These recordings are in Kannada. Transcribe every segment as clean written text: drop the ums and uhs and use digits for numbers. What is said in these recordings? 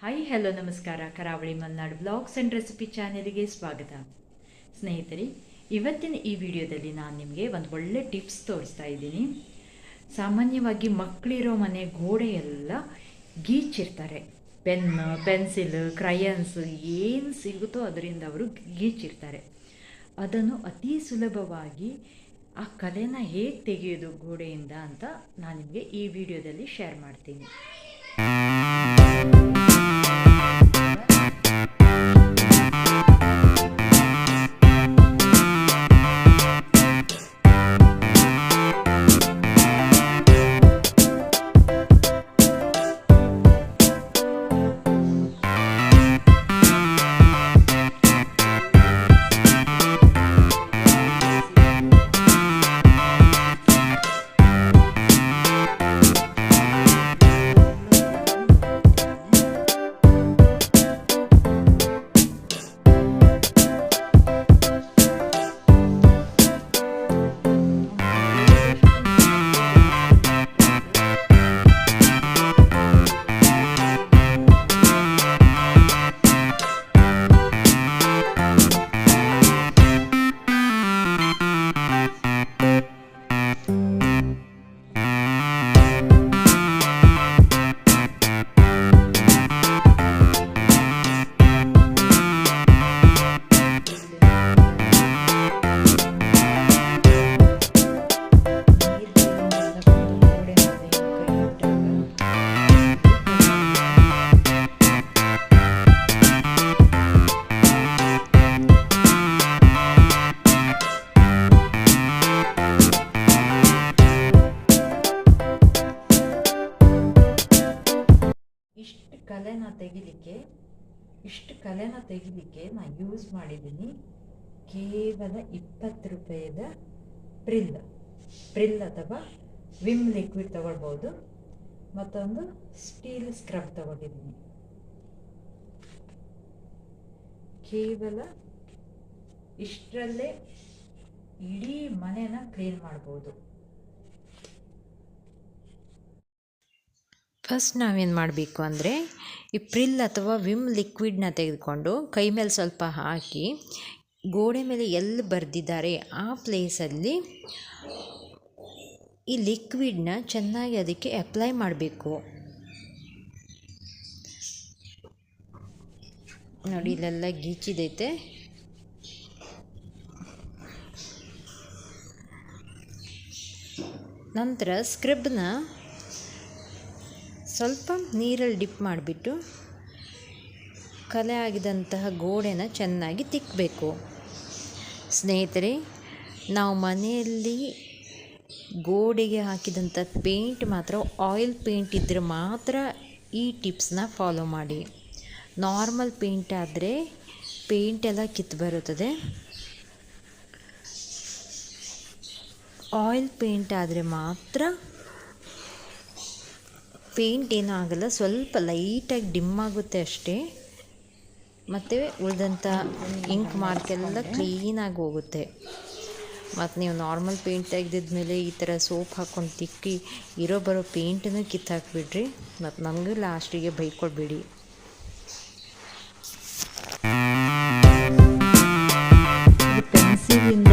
ಹಾಯ್ ಹಲೋ ನಮಸ್ಕಾರ. ಕರಾವಳಿ ಮಲೆನಾಡು ಬ್ಲಾಗ್ಸ್ ಆ್ಯಂಡ್ ರೆಸಿಪಿ ಚಾನೆಲ್ಗೆ ಸ್ವಾಗತ. ಸ್ನೇಹಿತರೆ, ಇವತ್ತಿನ ಈ ವಿಡಿಯೋದಲ್ಲಿ ನಾನು ನಿಮಗೆ ಒಂದು ಒಳ್ಳೆ ಟಿಪ್ಸ್ ತೋರಿಸ್ತಾ ಇದ್ದೀನಿ. ಸಾಮಾನ್ಯವಾಗಿ ಮಕ್ಕಳಿರೋ ಮನೆ ಗೋಡೆ ಎಲ್ಲ ಗೀಚಿರ್ತಾರೆ. ಪೆನ್ಸಿಲ್, ಕ್ರಯನ್ಸ್ ಏನು ಸಿಗುತ್ತೋ ಅದರಿಂದ ಅವರು ಗೀಚಿರ್ತಾರೆ. ಅದನ್ನು ಅತಿ ಸುಲಭವಾಗಿ ಆ ಕಲೆನ ಹೇಗೆ ತೆಗೆಯೋದು ಗೋಡೆಯಿಂದ ಅಂತ ನಾನು ನಿಮಗೆ ಈ ವಿಡಿಯೋದಲ್ಲಿ ಶೇರ್ ಮಾಡ್ತೀನಿ. ಇಷ್ಟು ಕಲೆನ ತೆಗಿಲಿಕ್ಕೆ ನಾನು ಯೂಸ್ ಮಾಡಿದ್ದೀನಿ ಕೇವಲ 20 ರೂಪಾಯಿದ ಪ್ರಿಲ್ ಅಥವಾ ವಿಮ್ ಲಿಕ್ವಿಡ್ ತಗೊಳ್ಬೋದು. ಮತ್ತೊಂದು ಸ್ಟೀಲ್ ಸ್ಕ್ರಬ್ ತಗೊಂಡಿದ್ದೀನಿ. ಕೇವಲ ಇಷ್ಟರಲ್ಲೇ ಇಡೀ ಮನೆನ ಕ್ಲೀನ್ ಮಾಡ್ಬೋದು. ಫಸ್ಟ್ ನಾವೇನು ಮಾಡಬೇಕು ಅಂದರೆ, ಈ ಪ್ರಿಲ್ ಅಥವಾ ವಿಮ್ ಲಿಕ್ವಿಡ್ನ ತೆಗೆದುಕೊಂಡು ಕೈ ಮೇಲೆ ಸ್ವಲ್ಪ ಹಾಕಿ ಗೋಡೆ ಮೇಲೆ ಎಲ್ಲಿ ಬರೆದಿದ್ದಾರೆ ಆ ಪ್ಲೇಸಲ್ಲಿ ಈ ಲಿಕ್ವಿಡ್ನ ಚೆನ್ನಾಗಿ ಅದಕ್ಕೆ ಅಪ್ಲೈ ಮಾಡಬೇಕು. ನೋಡಿ, ಇಲ್ಲೆಲ್ಲ ಗೀಚಿದೈತೆ. ನಂತರ ಸ್ಕ್ರಬ್ನ ಸ್ವಲ್ಪ ನೀರಲ್ಲಿ ಡಿಪ್ ಮಾಡಿಬಿಟ್ಟು ಕಲೆ ಆಗಿದಂತಹ ಗೋಡೆನ ಚೆನ್ನಾಗಿ ತಿಕ್ಕಬೇಕು. ಸ್ನೇಹಿತರೆ, ನಾವು ಮನೆಯಲ್ಲಿ ಗೋಡೆಗೆ ಹಾಕಿದಂಥ ಪೇಂಟ್ ಮಾತ್ರ ಆಯಿಲ್ ಪೇಂಟ್ ಇದ್ದರೆ ಮಾತ್ರ ಈ ಟಿಪ್ಸ್ನ ಫಾಲೋ ಮಾಡಿ. ನಾರ್ಮಲ್ ಪೇಂಟ್ ಆದರೆ ಪೇಂಟ್ ಎಲ್ಲ ಕಿತ್ತು ಬರುತ್ತದೆ. ಆಯಿಲ್ ಪೇಂಟ್ ಆದರೆ ಮಾತ್ರ ಪೇಂಟ್ ಏನೂ ಆಗಲ್ಲ, ಸ್ವಲ್ಪ ಲೈಟಾಗಿ ಡಿಮ್ ಆಗುತ್ತೆ ಅಷ್ಟೇ. ಮತ್ತು ಉಳಿದಂಥ ಇಂಕ್ ಮಾರ್ಕೆಲ್ಲ ಕ್ಲೀನಾಗಿ ಹೋಗುತ್ತೆ. ಮತ್ತು ನೀವು ನಾರ್ಮಲ್ ಪೇಂಟ್ ತೆಗೆದಿದ್ಮೇಲೆ ಈ ಥರ ಸೋಪ್ ಹಾಕ್ಕೊಂಡು ತಿಕ್ಕಿ ಬರೋ ಪೇಂಟನ್ನು ಕಿತ್ತಾಕ್ಬಿಡ್ರಿ. ಮತ್ತು ನಮಗೂ ಲಾಸ್ಟಿಗೆ ಬೈಕೊಳ್ಬೇಡಿ. ಪೆನ್ಸಿಲಿಂದ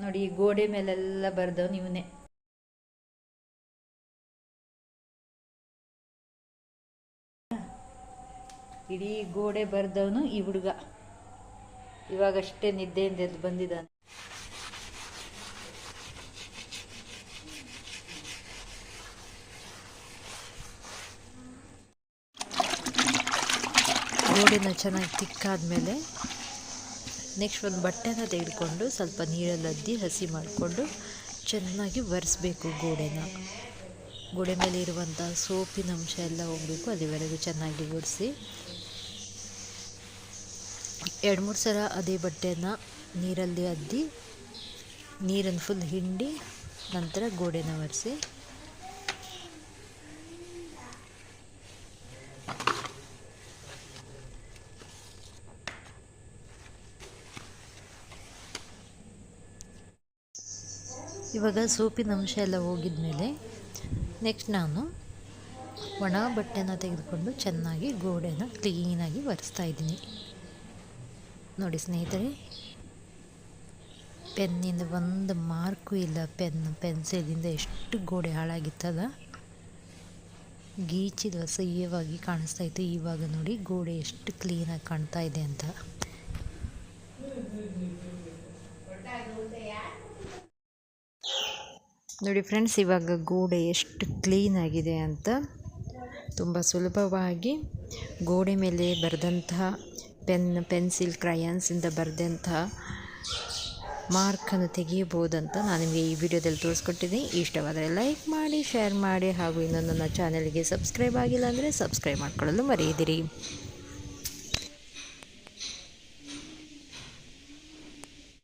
ನೋಡಿ ಈ ಗೋಡೆ ಮೇಲೆಲ್ಲ ಬರ್ದವ್ ಇವನೇ. ಇಡೀ ಗೋಡೆ ಬರ್ದವನು ಈ ಹುಡುಗ. ಇವಾಗಷ್ಟೇ ನಿದ್ದೆಯಿಂದ ಎದ್ದು ಬಂದಿದ್ದಾನೆ. ಗೋಡೆನ ಚೆನ್ನಾಗಿ ತಿಕ್ಕಾದ್ಮೇಲೆ ನೆಕ್ಸ್ಟ್ ಒಂದು ಬಟ್ಟೆನ ತೆಗೆದುಕೊಂಡು ಸ್ವಲ್ಪ ನೀರಲ್ಲಿ ಅದ್ದಿ ಹಸಿ ಮಾಡಿಕೊಂಡು ಚೆನ್ನಾಗಿ ಒರೆಸ್ಬೇಕು ಗೋಡೆನ. ಗೋಡೆ ಮೇಲೆ ಇರುವಂಥ ಸೋಪಿನ ಅಂಶ ಎಲ್ಲ ಹೋಗಬೇಕು, ಅಲ್ಲಿವರೆಗೂ ಚೆನ್ನಾಗಿ ಒರೆಸಿ 2-3 ಸಲ ಅದೇ ಬಟ್ಟೆನ ನೀರಲ್ಲಿ ಅದ್ದಿ ನೀರನ್ನು ಫುಲ್ ಹಿಂಡಿ ನಂತರ ಗೋಡೆನ ಒರೆಸಿ ಇವಾಗ ಸೋಪಿನ ಅಂಶ ಎಲ್ಲ ಹೋಗಿದ ಮೇಲೆ ನೆಕ್ಸ್ಟ್ ನಾನು ಒಣ ಬಟ್ಟೆನ ತೆಗೆದುಕೊಂಡು ಚೆನ್ನಾಗಿ ಗೋಡೆನ ಕ್ಲೀನಾಗಿ ಒರೆಸ್ತಾ ಇದ್ದೀನಿ. ನೋಡಿ ಸ್ನೇಹಿತರೆ, ಪೆನ್ನಿಂದ ಒಂದು ಮಾರ್ಕು ಇಲ್ಲ, ಪೆನ್ಸಿಲಿಂದ ಎಷ್ಟು ಗೋಡೆ ಹಾಳಾಗಿತ್ತಲ್ಲ, ಗೀಚಿದ ಅಸಹ್ಯವಾಗಿ ಕಾಣಿಸ್ತಾ ಇತ್ತು. ಇವಾಗ ನೋಡಿ ಗೋಡೆ ಎಷ್ಟು ಕ್ಲೀನಾಗಿ ಕಾಣ್ತಾ ಇದೆ ಅಂತ. ನೋಡಿ ಫ್ರೆಂಡ್ಸ್, ಇವಾಗ ಗೋಡೆ ಎಷ್ಟು ಕ್ಲೀನಾಗಿದೆ ಅಂತ. ತುಂಬ ಸುಲಭವಾಗಿ ಗೋಡೆ ಮೇಲೆ ಬರೆದಂತಹ ಪೆನ್ಸಿಲ್ ಕ್ರಯಾನ್ಸಿಂದ ಬರೆದಂತಹ ಮಾರ್ಕನ್ನು ತೆಗೆಯಬಹುದಂತ ನಾನು ನಿಮಗೆ ಈ ವಿಡಿಯೋದಲ್ಲಿ ತೋರಿಸ್ಕೊಟ್ಟಿದ್ದೀನಿ. ಇಷ್ಟವಾದರೆ ಲೈಕ್ ಮಾಡಿ, ಶೇರ್ ಮಾಡಿ, ಹಾಗೂ ಇನ್ನೊಂದು ನನ್ನ ಚಾನಲ್ಗೆ ಸಬ್ಸ್ಕ್ರೈಬ್ ಆಗಿಲ್ಲ ಅಂದರೆ ಸಬ್ಸ್ಕ್ರೈಬ್ ಮಾಡ್ಕೊಳ್ಳಲು ಮರೆಯದಿರಿ.